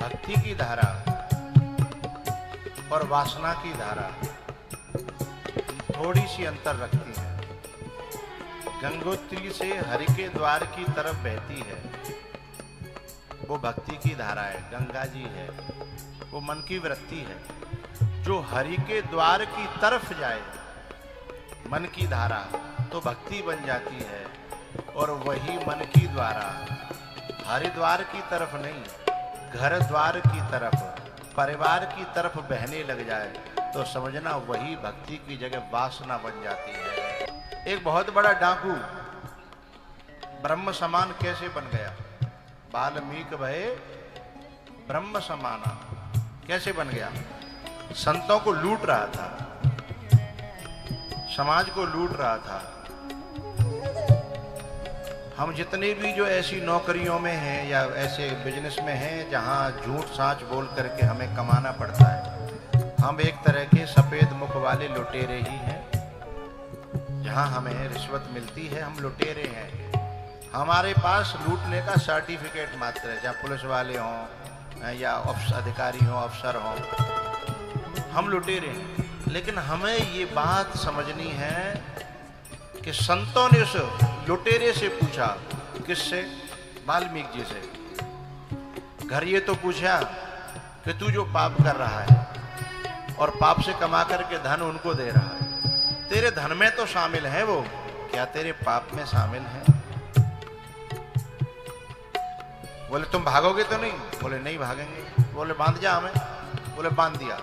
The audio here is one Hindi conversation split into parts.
भक्ति की धारा और वासना की धारा थोड़ी सी अंतर रखती है। गंगोत्री से हरि के द्वार की तरफ बहती है, वो भक्ति की धारा है, गंगा जी है, वो मन की वृत्ति है। जो हरि के द्वार की तरफ जाए मन की धारा तो भक्ति बन जाती है, और वही मन की द्वारा हरिद्वार की तरफ नहीं, घर द्वार की तरफ, परिवार की तरफ बहने लग जाए तो समझना वही भक्ति की जगह वासना बन जाती है। एक बहुत बड़ा डाकू ब्रह्म समान कैसे बन गया? वाल्मीकि भये ब्रह्म समाना, कैसे बन गया? संतों को लूट रहा था, समाज को लूट रहा था। हम जितने भी जो ऐसी नौकरियों में हैं या ऐसे बिजनेस में हैं जहां झूठ साच बोल करके हमें कमाना पड़ता है, हम एक तरह के सफेद मुख वाले लुटेरे ही हैं। जहां हमें रिश्वत मिलती है हम लुटेरे हैं। हमारे पास लूटने का सर्टिफिकेट मात्र है, चाहे पुलिस वाले हों या अधिकारी हों, अफसर हों, हम लुटेरे हैं। लेकिन हमें ये बात समझनी है कि संतों ने उस लुटेरे से पूछा, किससे? वाल्मीकि जी से। घर ये तो पूछा कि तू जो पाप कर रहा है और पाप से कमा करके धन उनको दे रहा है, तेरे धन में तो शामिल है वो, क्या तेरे पाप में शामिल है? बोले तुम भागोगे तो नहीं? बोले नहीं भागेंगे। बोले बांध जा हमें। बोले बांध दिया।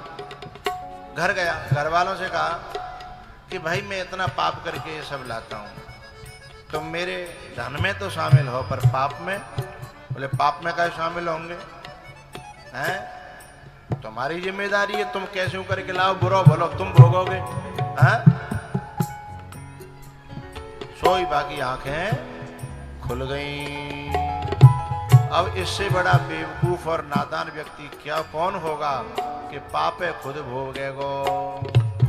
घर गया, घर वालों से कहा कि भाई मैं इतना पाप करके ये सब लाता हूँ, तुम मेरे धन में तो शामिल हो पर पाप में? बोले पाप में क्या शामिल होंगे हैं? तुम्हारी जिम्मेदारी है, तुम कैसे करके लाओ, बुरो भलो तुम भोगोगे हैं? सोई बाकी आंखें खुल गई। अब इससे बड़ा बेवकूफ और नादान व्यक्ति क्या कौन होगा कि पापे खुद भोगेगो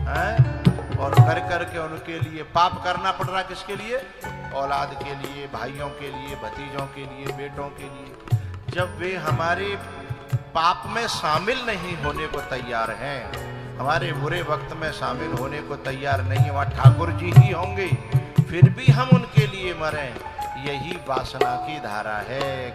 हैं? और कर करके उनके लिए पाप करना पड़ रहा, किसके लिए? औलाद के लिए, भाइयों के लिए, भतीजों के लिए, बेटों के लिए। जब वे हमारे पाप में शामिल नहीं होने को तैयार हैं, हमारे बुरे वक्त में शामिल होने को तैयार नहीं है, वहाँ ठाकुर जी ही होंगे, फिर भी हम उनके लिए मरें, यही वासना की धारा है।